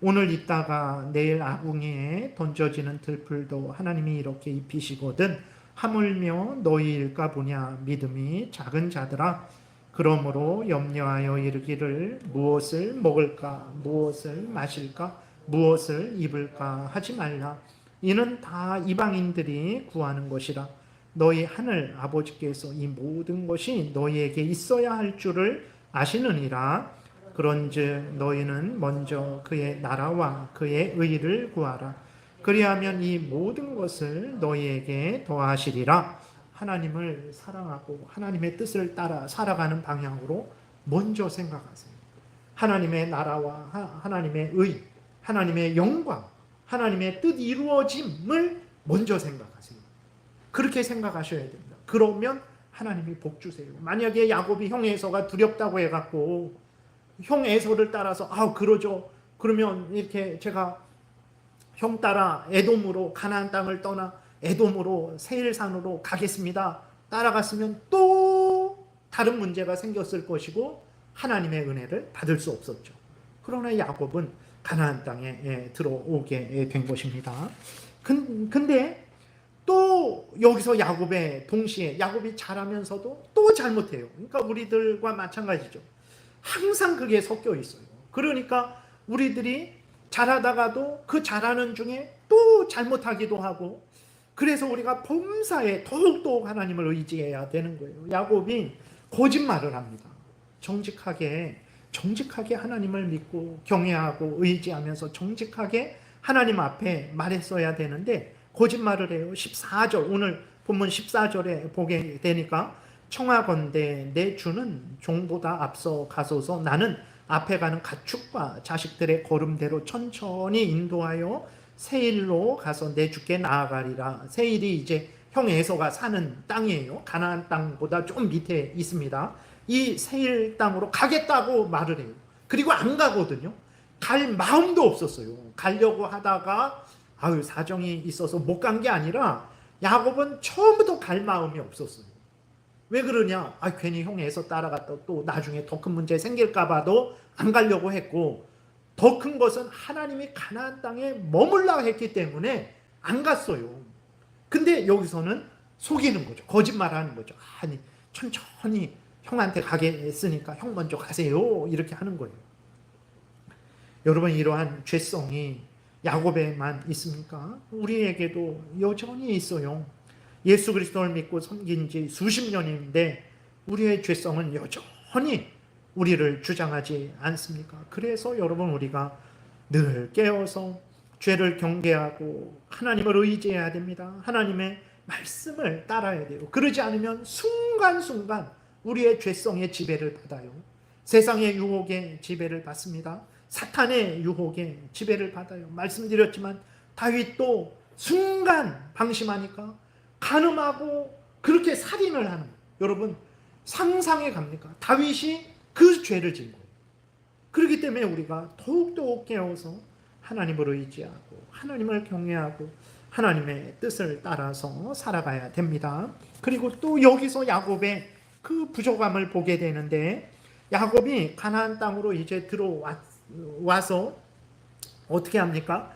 오늘 있다가 내일 아궁이에 던져지는 들풀도 하나님이 이렇게 입히시거든 하물며 너희일까 보냐. 믿음이 작은 자들아, 그러므로 염려하여 이르기를 무엇을 먹을까 무엇을 마실까 무엇을 입을까 하지 말라. 이는 다 이방인들이 구하는 것이라. 너희 하늘 아버지께서 이 모든 것이 너희에게 있어야 할 줄을 아시느니라. 그런즉 너희는 먼저 그의 나라와 그의 의를 구하라. 그리하면 이 모든 것을 너희에게 더하시리라. 하나님을 사랑하고 하나님의 뜻을 따라 살아가는 방향으로 먼저 생각하세요. 하나님의 나라와 하나님의 의, 하나님의 영광, 하나님의 뜻 이루어짐을 먼저 생각하세요. 그렇게 생각하셔야 됩니다. 그러면 하나님이 복 주세요. 만약에 야곱이 형 에서가 두렵다고 해갖고 형 에서를 따라서 그러죠. 그러면 이렇게 제가 형 따라 에돔으로 가나안 땅을 떠나 에돔으로 세일산으로 가겠습니다. 따라갔으면 또 다른 문제가 생겼을 것이고 하나님의 은혜를 받을 수 없었죠. 그러나 야곱은 가나안 땅에 들어오게 된 것입니다. 근데 또 여기서 동시에 야곱이 잘하면서도 또 잘못해요. 그러니까 우리들과 마찬가지죠. 항상 그게 섞여 있어요. 그러니까 우리들이 잘하다가도 그 잘하는 중에 또 잘못하기도 하고, 그래서 우리가 범사에 더욱더 하나님을 의지해야 되는 거예요. 야곱이 거짓말을 합니다. 정직하게 하나님을 믿고 경외하고 의지하면서 정직하게 하나님 앞에 말했어야 되는데 거짓말을 해요. 14절, 오늘 본문 14절에 보게 되니까 청하건대 내 주는 종보다 앞서 가소서. 나는 앞에 가는 가축과 자식들의 걸음대로 천천히 인도하여 세일로 가서 내 주께 나아가리라. 세일이 이제 형 에서가 사는 땅이에요. 가나안 땅보다 좀 밑에 있습니다. 이 세일 땅으로 가겠다고 말을 해요. 그리고 안 가거든요. 갈 마음도 없었어요. 가려고 하다가 사정이 있어서 못 간 게 아니라 야곱은 처음부터 갈 마음이 없었어요. 왜 그러냐? 괜히 형 에서 따라갔다 또 나중에 더 큰 문제 생길까 봐도 안 가려고 했고, 더 큰 것은 하나님이 가나안 땅에 머물라 했기 때문에 안 갔어요. 근데 여기서는 속이는 거죠. 거짓말하는 거죠. 아니 천천히 형한테 가겠으니까 형 먼저 가세요. 이렇게 하는 거예요. 여러분, 이러한 죄성이 야곱에만 있습니까? 우리에게도 여전히 있어요. 예수 그리스도를 믿고 섬긴 지 수십 년인데 우리의 죄성은 여전히 우리를 주장하지 않습니까? 그래서 여러분, 우리가 늘 깨어서 죄를 경계하고 하나님을 의지해야 됩니다. 하나님의 말씀을 따라야 돼요. 그러지 않으면 순간순간 우리의 죄성의 지배를 받아요. 세상의 유혹의 지배를 받습니다. 사탄의 유혹에 지배를 받아요. 말씀드렸지만 다윗도 순간 방심하니까 간음하고 그렇게 살인을 하는 거예요. 여러분, 상상해 갑니까? 다윗이 그 죄를 진 거예요. 그렇기 때문에 우리가 더욱더 깨어서 하나님을 의지하고 하나님을 경외하고 하나님의 뜻을 따라서 살아가야 됩니다. 그리고 또 여기서 야곱의 그 부족함을 보게 되는데, 야곱이 가나안 땅으로 이제 들어와서 어떻게 합니까?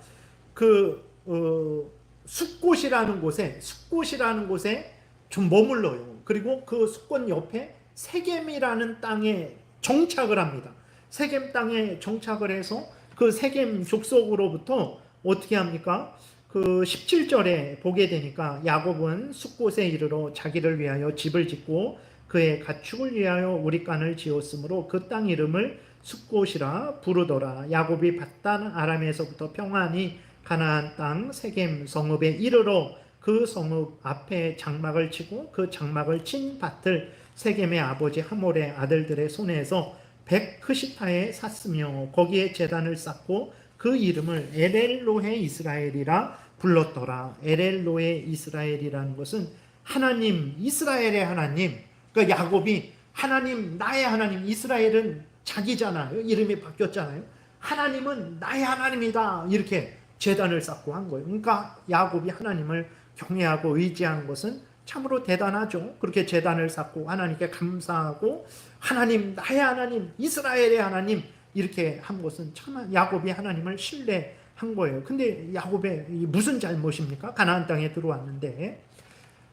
숫곳이라는 곳에 좀 머물러요. 그리고 그 숫곳 옆에 세겜이라는 땅에 정착을 합니다. 세겜 땅에 정착을 해서 그 세겜 족속으로부터 어떻게 합니까? 그 17절에 보게 되니까 야곱은 숫곳에 이르러 자기를 위하여 집을 짓고 그의 가축을 위하여 우리간을 지었으므로 그 땅 이름을 숫곳이라 부르더라. 야곱이 밧단 아람에서부터 평안히 가나안 땅 세겜 성읍에 이르러 그 성읍 앞에 장막을 치고 그 장막을 친 밭을 세겜의 아버지 하몰의 아들들의 손에서 백크시타에 샀으며 거기에 제단을 쌓고 그 이름을 엘엘로헤 이스라엘이라 불렀더라. 엘엘로헤 이스라엘이라는 것은 하나님, 이스라엘의 하나님. 그러니까 야곱이 하나님, 나의 하나님, 이스라엘은 자기잖아요. 이름이 바뀌었잖아요. 하나님은 나의 하나님이다. 이렇게 제단을 쌓고 한 거예요. 그러니까 야곱이 하나님을 경외하고 의지하는 것은 참으로 대단하죠. 그렇게 제단을 쌓고 하나님께 감사하고 하나님, 나의 하나님, 이스라엘의 하나님 이렇게 한 것은 참 야곱이 하나님을 신뢰한 거예요. 근데 야곱의 무슨 잘못입니까? 가나안 땅에 들어왔는데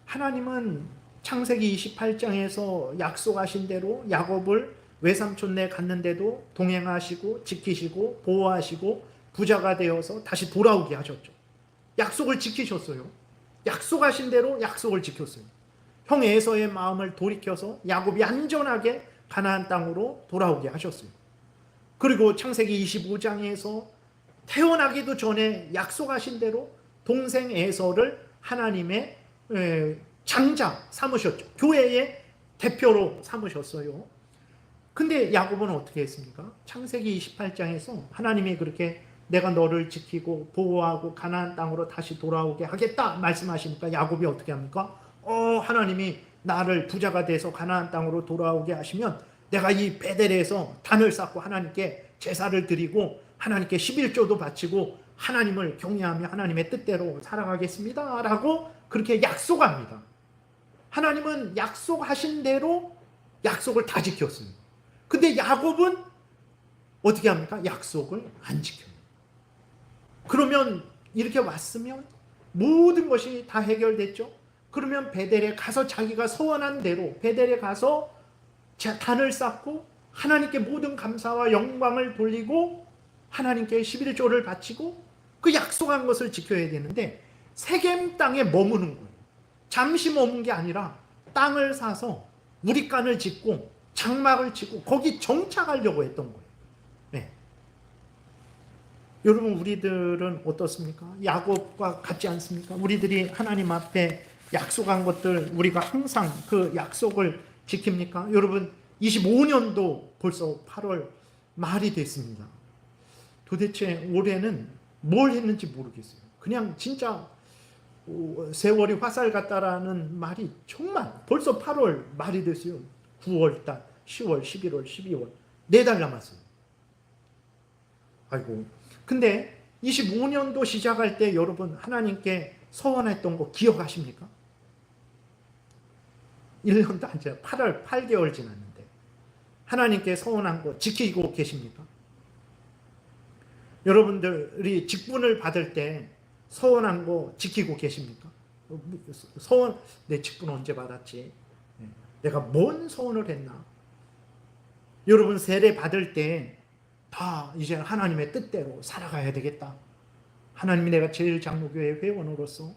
하나님은 창세기 28장에서 약속하신 대로 야곱을 외삼촌네 갔는데도 동행하시고 지키시고 보호하시고 부자가 되어서 다시 돌아오게 하셨죠. 약속을 지키셨어요. 약속하신 대로 약속을 지켰어요. 형 에서의 마음을 돌이켜서 야곱이 안전하게 가나안 땅으로 돌아오게 하셨어요. 그리고 창세기 25장에서 태어나기도 전에 약속하신 대로 동생 에서를 하나님의 장자 삼으셨죠. 교회의 대표로 삼으셨어요. 근데 야곱은 어떻게 했습니까? 창세기 28장에서 하나님이 그렇게 내가 너를 지키고 보호하고 가나안 땅으로 다시 돌아오게 하겠다 말씀하시니까 야곱이 어떻게 합니까? 하나님이 나를 부자가 돼서 가나안 땅으로 돌아오게 하시면 내가 이 베델에서 단을 쌓고 하나님께 제사를 드리고 하나님께 11조도 바치고 하나님을 경외하며 하나님의 뜻대로 살아가겠습니다 라고 그렇게 약속합니다. 하나님은 약속하신 대로 약속을 다 지켰어요. 근데 야곱은 어떻게 합니까? 약속을 안 지켜요. 그러면 이렇게 왔으면 모든 것이 다 해결됐죠. 그러면 베델에 가서 자기가 서원한 대로 베델에 가서 단을 쌓고 하나님께 모든 감사와 영광을 돌리고 하나님께 11조를 바치고 그 약속한 것을 지켜야 되는데 세겜 땅에 머무는 거예요. 잠시 머문 게 아니라 땅을 사서 우리간을 짓고 장막을 치고 거기 정착하려고 했던 거예요. 네. 여러분 우리들은 어떻습니까? 야곱과 같지 않습니까? 우리들이 하나님 앞에 약속한 것들 우리가 항상 그 약속을 지킵니까? 여러분 25년도 벌써 8월 말이 됐습니다. 도대체 올해는 뭘 했는지 모르겠어요. 그냥 진짜 세월이 화살 같다라는 말이 정말 벌써 8월 말이 됐어요. 9월달, 10월, 11월, 12월 4달 남았어요. 아이고. 근데 25년도 시작할 때 여러분 하나님께 서원했던 거 기억하십니까? 1년도 안 지나 8개월 지났는데 하나님께 서원한 거 지키고 계십니까? 여러분들이 직분을 받을 때 서원한 거 지키고 계십니까? 서원, 내 직분 언제 받았지? 내가 뭔 서원을 했나? 여러분 세례 받을 때 다 이제 하나님의 뜻대로 살아가야 되겠다. 하나님이 내가 제일장로교회 회원으로서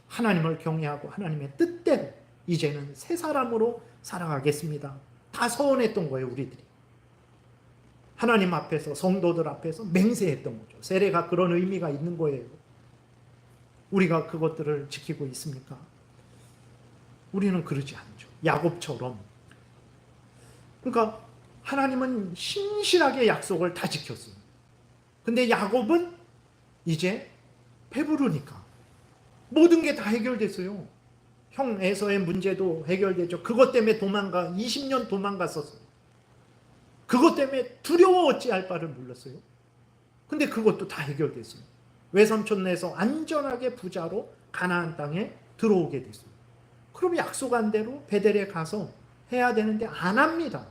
하나님을 경외하고 하나님의 뜻대로 이제는 새 사람으로 살아가겠습니다. 다 서원했던 거예요, 우리들이. 하나님 앞에서, 성도들 앞에서 맹세했던 거죠. 세례가 그런 의미가 있는 거예요. 우리가 그것들을 지키고 있습니까? 우리는 그러지 않죠. 야곱처럼. 그러니까 하나님은 신실하게 약속을 다 지켰어요. 근데 야곱은 이제 배부르니까 모든 게 다 해결됐어요. 형 에서의 문제도 해결됐죠. 그것 때문에 20년 도망갔었어요. 그것 때문에 두려워 어찌할 바를 몰랐어요. 근데 그것도 다 해결됐어요. 외삼촌네에서 안전하게 부자로 가나안 땅에 들어오게 됐어요. 그럼 약속한 대로 베델에 가서 해야 되는데 안 합니다.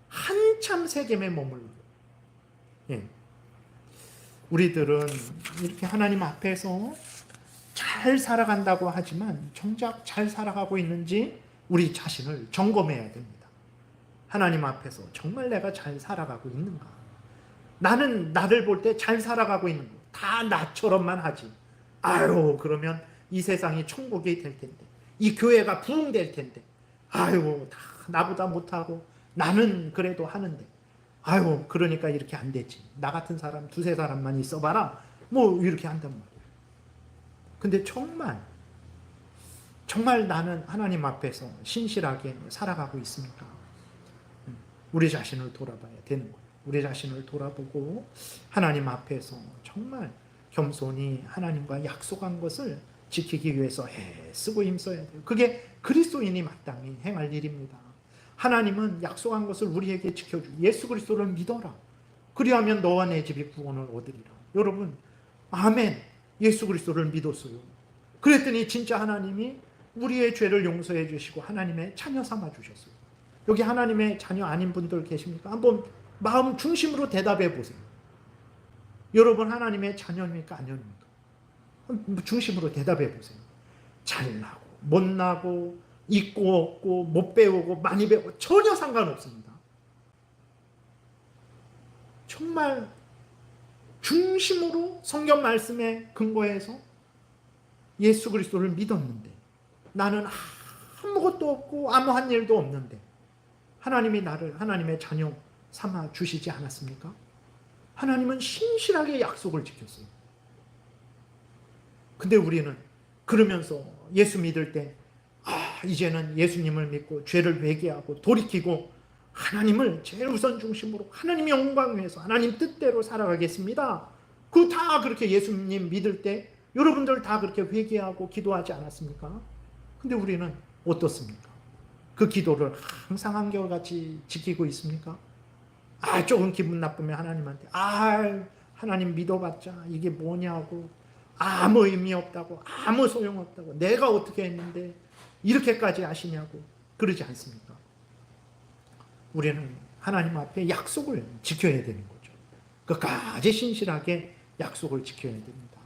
한참 세겜에 머물러요. 예. 우리들은 이렇게 하나님 앞에서 잘 살아간다고 하지만 정작 잘 살아가고 있는지 우리 자신을 점검해야 됩니다. 하나님 앞에서 정말 내가 잘 살아가고 있는가? 나는 나를 볼 때 잘 살아가고 있는 거. 다 나처럼만 하지. 아유, 그러면 이 세상이 천국이 될 텐데. 이 교회가 부흥될 텐데. 아유, 다 나보다 못하고 나는 그래도 하는데. 아유, 그러니까 이렇게 안 되지. 나 같은 사람 2-3사람만 있어봐라. 뭐 이렇게 한단 말이에요. 근데 정말 나는 하나님 앞에서 신실하게 살아가고 있습니까? 우리 자신을 돌아봐야 되는 거예요. 우리 자신을 돌아보고 하나님 앞에서 정말 겸손히 하나님과 약속한 것을 지키기 위해서 애쓰고 힘써야 돼요. 그게 그리스도인이 마땅히 행할 일입니다. 하나님은 약속한 것을 우리에게 지켜주고 예수 그리스도를 믿어라. 그리하면 너와 내 집이 구원을 얻으리라. 여러분, 아멘. 예수 그리스도를 믿었어요. 그랬더니 진짜 하나님이 우리의 죄를 용서해 주시고 하나님의 자녀 삼아 주셨어요. 여기 하나님의 자녀 아닌 분들 계십니까? 한번 마음 중심으로 대답해 보세요. 여러분 하나님의 자녀입니까? 아닙니까? 중심으로 대답해 보세요. 잘나고 못나고 있고 없고 못 배우고 많이 배우고 전혀 상관없습니다. 정말 중심으로 성경 말씀에 근거해서 예수 그리스도를 믿었는데 나는 아무것도 없고 아무한 일도 없는데 하나님이 나를 하나님의 자녀 삼아 주시지 않았습니까? 하나님은 신실하게 약속을 지켰어요. 근데 우리는 그러면서 예수 믿을 때 이제는 예수님을 믿고 죄를 회개하고 돌이키고 하나님을 제일 우선 중심으로 하나님의 영광을 위해서 하나님 뜻대로 살아가겠습니다 그 다 그렇게 예수님 믿을 때 여러분들 다 그렇게 회개하고 기도하지 않았습니까? 근데 우리는 어떻습니까? 그 기도를 항상 한결같이 지키고 있습니까? 조금 기분 나쁘면 하나님한테 하나님 믿어봤자 이게 뭐냐고, 아무 의미 없다고, 아무 소용 없다고, 내가 어떻게 했는데 이렇게까지 하시냐고 그러지 않습니까? 우리는 하나님 앞에 약속을 지켜야 되는 거죠. 끝까지 신실하게 약속을 지켜야 됩니다.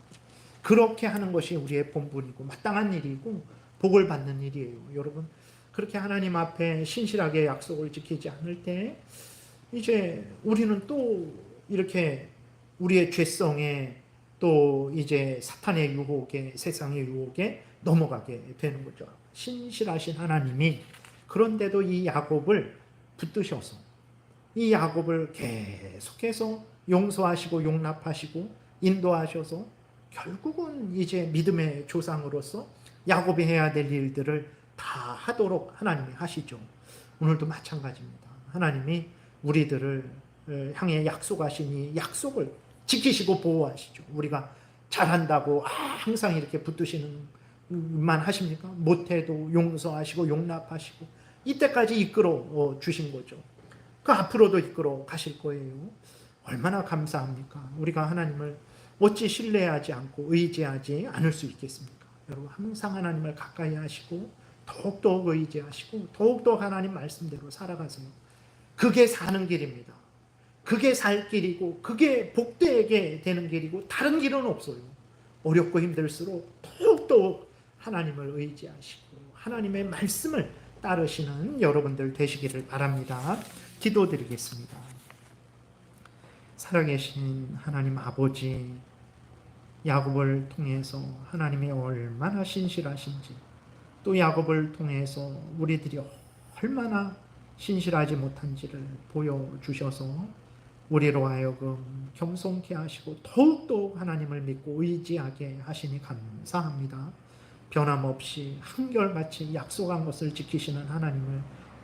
그렇게 하는 것이 우리의 본분이고 마땅한 일이고 복을 받는 일이에요. 여러분, 그렇게 하나님 앞에 신실하게 약속을 지키지 않을 때 이제 우리는 또 이렇게 우리의 죄성에, 또 이제 사탄의 유혹에, 세상의 유혹에 넘어가게 되는 거죠. 신실하신 하나님이 그런데도 이 야곱을 붙드셔서 이 야곱을 계속해서 용서하시고 용납하시고 인도하셔서 결국은 이제 믿음의 조상으로서 야곱이 해야 될 일들을 다 하도록 하나님이 하시죠. 오늘도 마찬가지입니다. 하나님이 우리들을 향해 약속하신 이 약속을 지키시고 보호하시죠. 우리가 잘한다고 항상 이렇게 붙드시는 만 하십니까? 못해도 용서하시고 용납하시고 이때까지 이끌어 주신 거죠. 그 앞으로도 이끌어 가실 거예요. 얼마나 감사합니까? 우리가 하나님을 어찌 신뢰하지 않고 의지하지 않을 수 있겠습니까? 여러분, 항상 하나님을 가까이 하시고 더욱더 의지하시고 더욱더 하나님 말씀대로 살아가세요. 그게 사는 길입니다. 그게 살 길이고 그게 복되게 되는 길이고 다른 길은 없어요. 어렵고 힘들수록 더욱더 하나님을 의지하시고 하나님의 말씀을 따르시는 여러분들 되시기를 바랍니다. 기도드리겠습니다. 살아계신 하나님 아버지, 야곱을 통해서 하나님이 얼마나 신실하신지, 또 야곱을 통해서 우리들이 얼마나 신실하지 못한지를 보여주셔서 우리로 하여금 겸손케 하시고 더욱더 하나님을 믿고 의지하게 하시니 감사합니다. 변함없이 한결같이 약속한 것을 지키시는 하나님을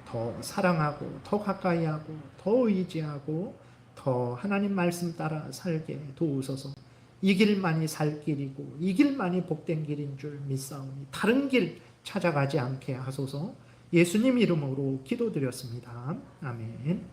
더 사랑하고 더 가까이 하고 더 의지하고 더 하나님 말씀 따라 살게 도우소서. 이 길만이 살 길이고 이 길만이 복된 길인 줄 믿사오니 다른 길 찾아가지 않게 하소서. 예수님 이름으로 기도드렸습니다. 아멘.